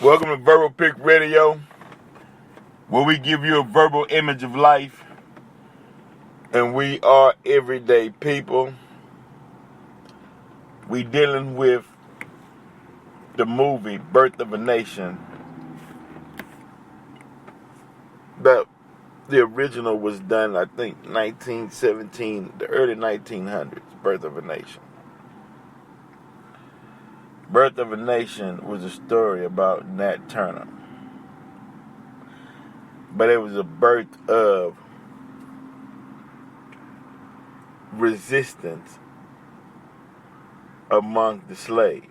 Welcome to Verbal Pick Radio, where we give you a verbal image of life, and we are everyday people. We dealing with the movie Birth of a Nation. The original was done, I think, 1917, the early 1900s, Birth of a Nation. Birth of a Nation was a story about Nat Turner. But it was a birth of resistance among the slaves.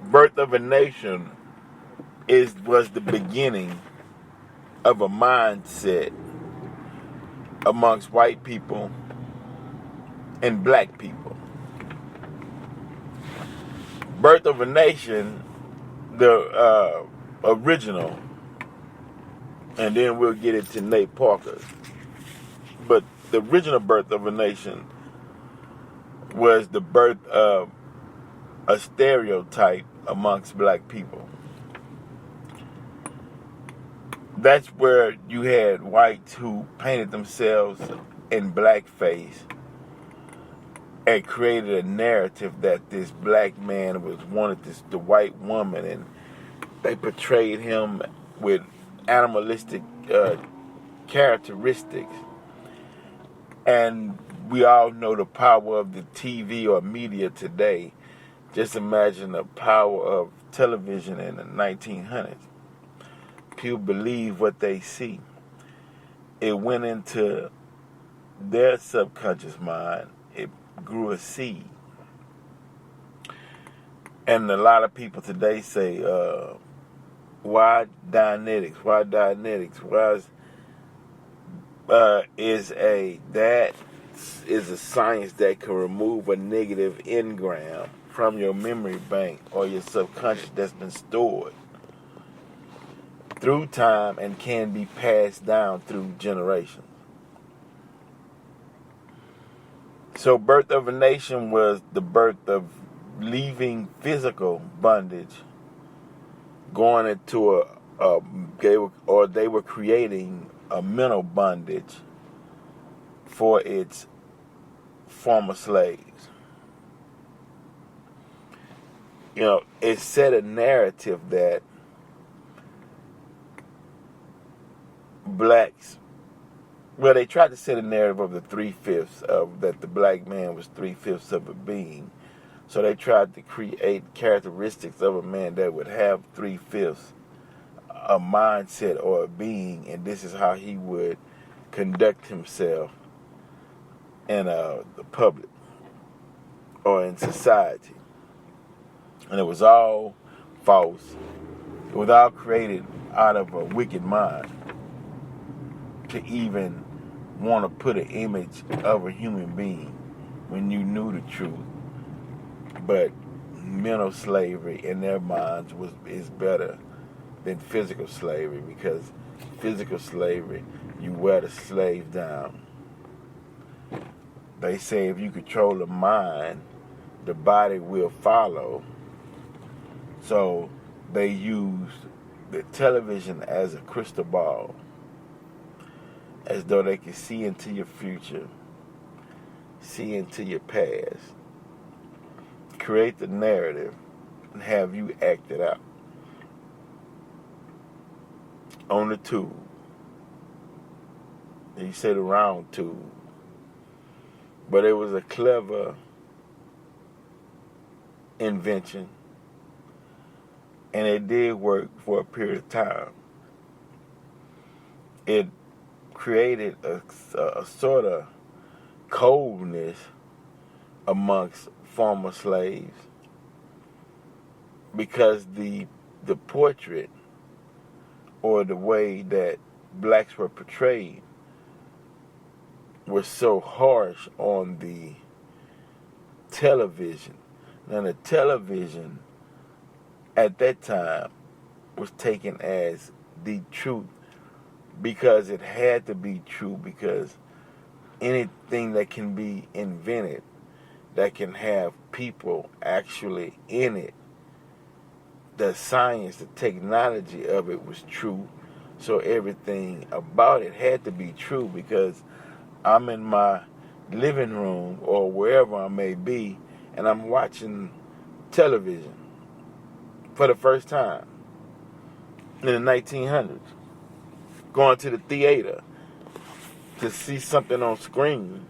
Birth of a Nation was the beginning of a mindset amongst white people and black people. Birth of a Nation, the original, and then we'll get into Nate Parker. But the original Birth of a Nation was the birth of a stereotype amongst black people. That's where you had whites who painted themselves in blackface and created a narrative that this black man wanted the white woman, and they portrayed him with animalistic characteristics. And we all know the power of the TV or media today. Just imagine the power of television in the 1900s. People believe what they see. It went into their subconscious mind. It grew a seed. And a lot of people today say, why Dianetics? Why Dianetics? That is a science that can remove a negative engram from your memory bank or your subconscious that's been stored through time and can be passed down through generations. So Birth of a Nation was the birth of leaving physical bondage, going into they were creating a mental bondage for its former slaves. You know, it set a narrative that blacks, well, they tried to set a narrative of the 3/5 of that the black man was 3/5 of a being. So they tried to create characteristics of a man that would have 3/5 a mindset or a being, and this is how he would conduct himself in the public or in society. And it was all false. It was all created out of a wicked mind to even want to put an image of a human being when you knew the truth. But mental slavery in their minds is better than physical slavery, because physical slavery, you wear the slave down. They say if you control the mind, the body will follow. So they used the television as a crystal ball, as though they could see into your future, see into your past, create the narrative, and have you act it out on the tube. You say the round tube. But it was a clever invention, and it did work for a period of time. It created a sort of coldness amongst former slaves, because the portrait or the way that blacks were portrayed was so harsh on the television. Now the television at that time was taken as the truth, because it had to be true, because anything that can be invented that can have people actually in it. The science, the technology of it was true. So everything about it had to be true, because I'm in my living room or wherever I may be, and I'm watching television for the first time in the 1900s, going to the theater to see something on screen.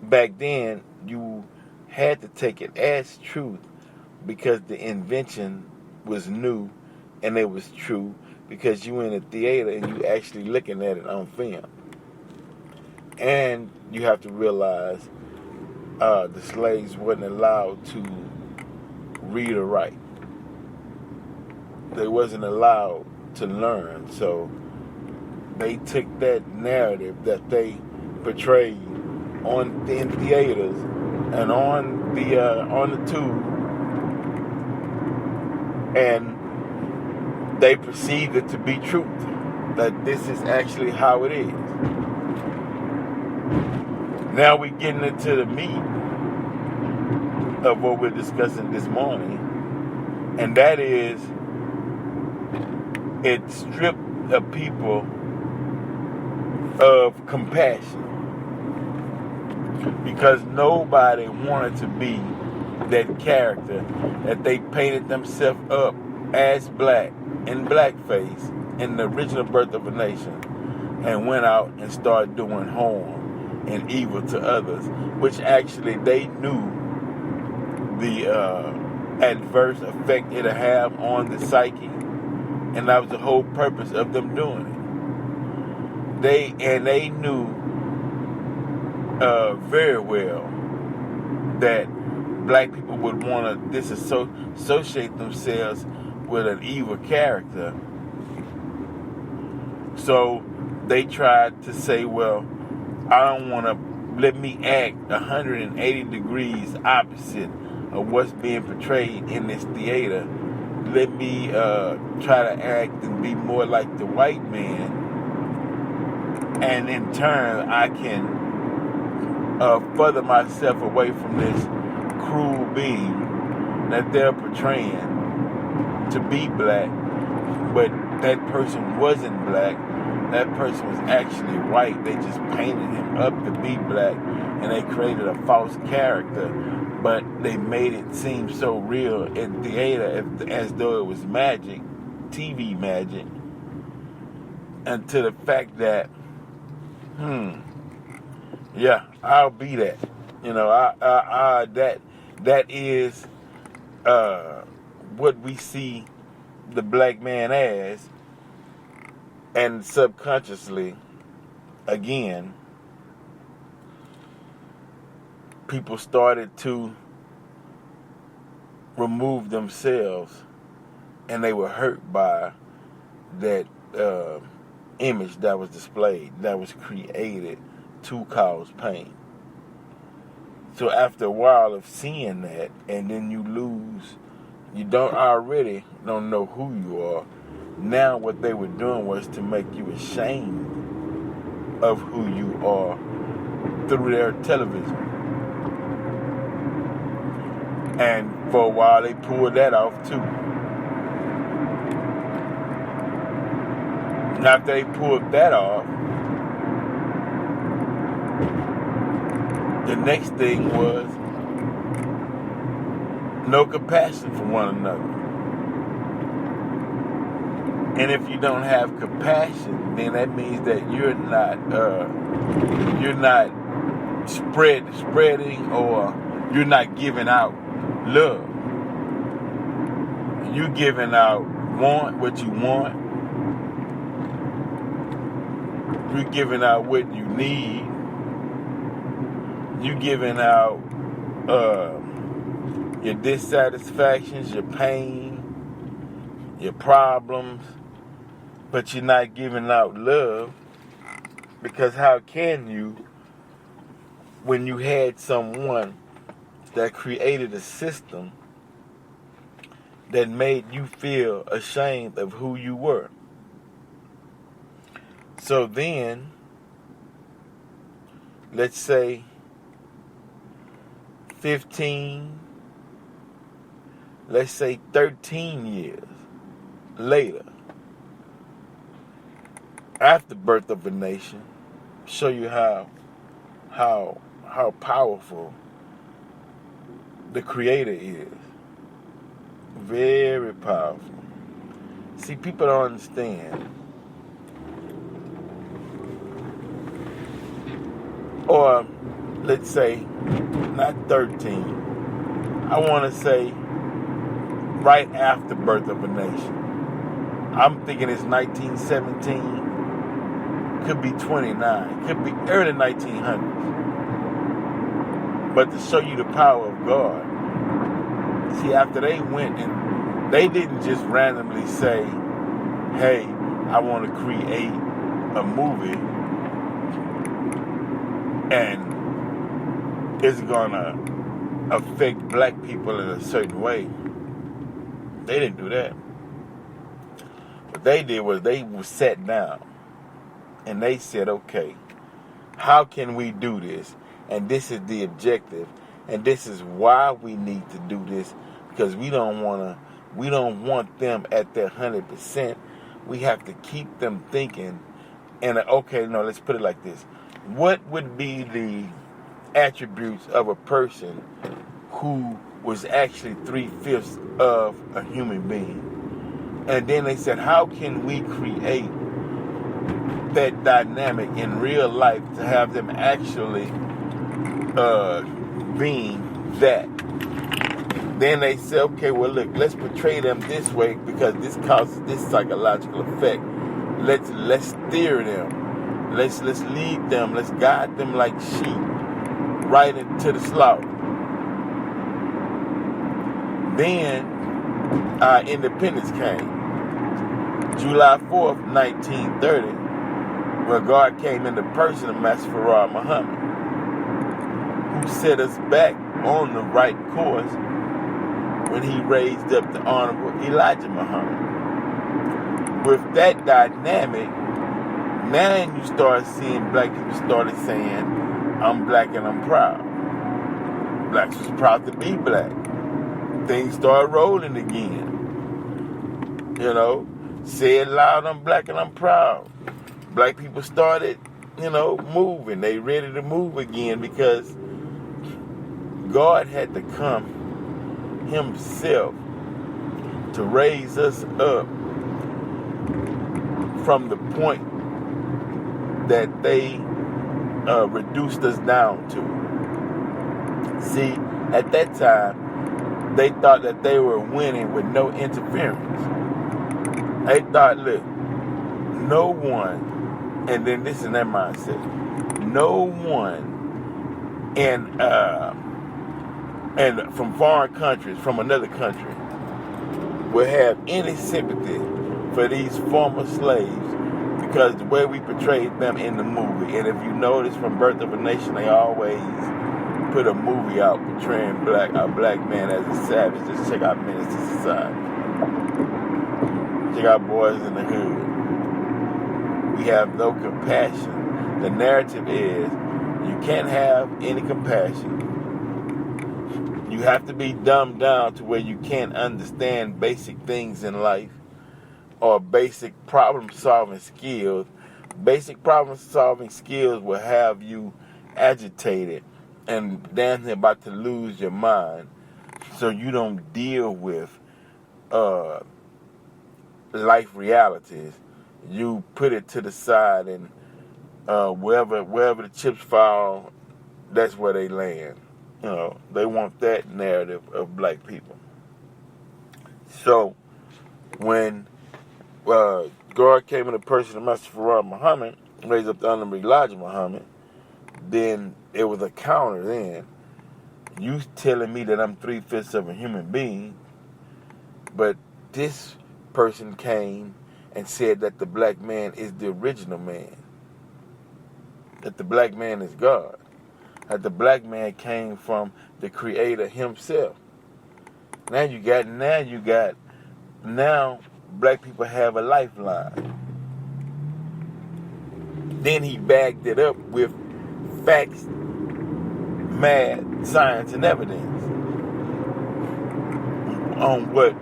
Back then, you had to take it as truth because the invention was new, and it was true because you in a theater and you actually looking at it on film. And you have to realize the slaves wasn't allowed to read or write. They wasn't allowed to learn. So they took that narrative that they portrayed in theaters and on the tube, and they perceived it to be truth, that this is actually how it is. Now we're getting into the meat of what we're discussing this morning, and that is, it stripped the people of compassion, because nobody wanted to be that character that they painted themselves up as black, in blackface, in the original Birth of a Nation, and went out and started doing harm and evil to others, which actually they knew the adverse effect it'll have on the psyche, and that was the whole purpose of them doing it. They knew very well that black people would want to disassociate themselves with an evil character. So they tried to say, well, I don't want to, let me act 180 degrees opposite of what's being portrayed in this theater. Let me try to act and be more like the white man, and in turn I can further myself away from this cruel being that they're portraying to be black, but that person wasn't black. That person was actually white. They just painted him up to be black, and they created a false character, but they made it seem so real in theater as though it was magic, TV magic, and to the fact that, yeah, I'll be that. You know, that is what we see the black man as, and subconsciously, again, people started to remove themselves, and they were hurt by that image that was displayed, that was created to cause pain. So after a while of seeing that, and then you already don't know who you are. Now what they were doing was to make you ashamed of who you are through their television. And for a while they pulled that off too. And after they pulled that off, the next thing was no compassion for one another. And if you don't have compassion, then that means that you're not spreading, or you're not giving out love. You're giving out what you want. You're giving out what you need. You're giving out your dissatisfactions, your pain, your problems, but you're not giving out love, because how can you, when you had someone that created a system that made you feel ashamed of who you were? So then, let's say 15, let's say 13 years later, after birth of a nation, show you how powerful the Creator is. Very powerful. See, people don't understand. Or, let's say, not 13. I want to say right after birth of a nation. I'm thinking it's 1917. Could be 29. Could be early 1900s. But to show you the power of God. See, after they went and they didn't just randomly say, hey, I want to create a movie and it's going to affect black people in a certain way. They didn't do that. What they did was they sat down and they said, okay, how can we do this? And this is the objective. And this is why we need to do this, because we don't want them at their 100%. We have to keep them thinking. And okay, no, let's put it like this. What would be the attributes of a person who was actually 3/5 of a human being? And then they said, how can we create that dynamic in real life to have them actually being that? Then they say, okay, well, look, let's portray them this way because this causes this psychological effect. Let's steer them. Let's lead them. Let's guide them like sheep right into the slaughter. Then our independence came. July 4th, 1930, where God came in the person of Master Farrar Muhammad, who set us back on the right course when he raised up the Honorable Elijah Muhammad. With that dynamic, now you start seeing black people started saying, I'm black and I'm proud. Blacks was proud to be black. Things started rolling again. You know, say it loud, I'm black and I'm proud. Black people started, moving. They ready to move again because God had to come himself to raise us up from the point that they reduced us down to. See, at that time, they thought that they were winning with no interference. They thought, look, no one, and then this is their mindset, no one and from foreign countries, from another country, will have any sympathy for these former slaves because the way we portrayed them in the movie. And if you notice from Birth of a Nation, they always put a movie out portraying a black man as a savage. Just check out Menace to Society. Check out Boys in the Hood. We have no compassion. The narrative is you can't have any compassion. You have to be dumbed down to where you can't understand basic things in life or basic problem-solving skills. Basic problem-solving skills will have you agitated and damn near about to lose your mind, so you don't deal with life realities. You put it to the side, and wherever the chips fall, that's where they land. They want that narrative of black people. So when God came in the person of Master Farrar Muhammad, raised up the Honorable Elijah Muhammad, then it was a counter then. You telling me that I'm 3/5 of a human being, but this person came and said that the black man is the original man. That the black man is God. That the black man came from the Creator himself. Now black people have a lifeline. Then he backed it up with facts, mad science and evidence on what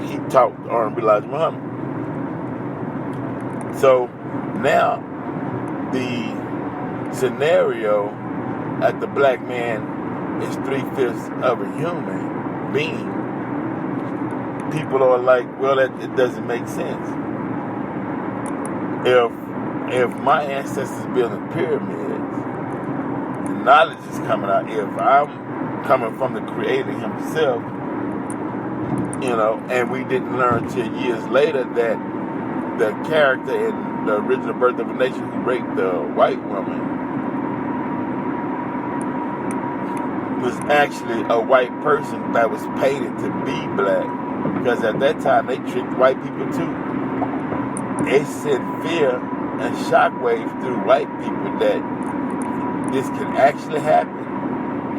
he taught R&B Elijah Muhammad. So now the scenario that the black man is 3/5 of a human being, people are like, well, it doesn't make sense. If my ancestors building pyramids, the knowledge is coming out. If I'm coming from the Creator Himself, and we didn't learn till years later that the character in the original Birth of a Nation who raped the white woman was actually a white person that was painted to be black, because at that time they tricked white people too. They sent fear and shockwave through white people that this can actually happen,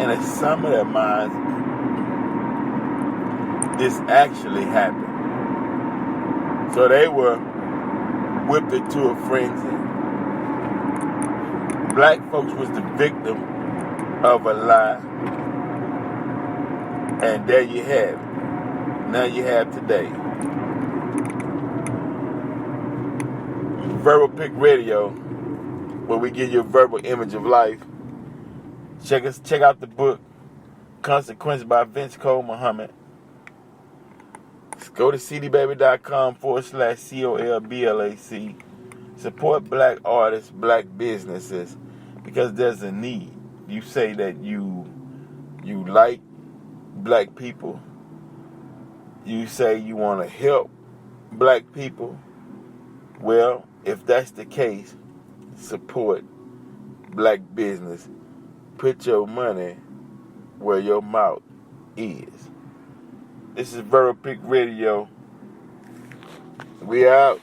and in some of their minds this actually happened. So they were whipped into a frenzy. Black folks was the victim of a lie. And there you have it. Now you have today. Verbal Pick Radio, where we give you a verbal image of life. Check out the book, Consequence by Vince Cole Muhammad. Go to cdbaby.com/COLBLAC. Support black artists, black businesses, because there's a need. You say that you like black people. You say you want to help black people. Well, if that's the case, support black business. Put your money where your mouth is. This is Verbal Pick Radio. We out.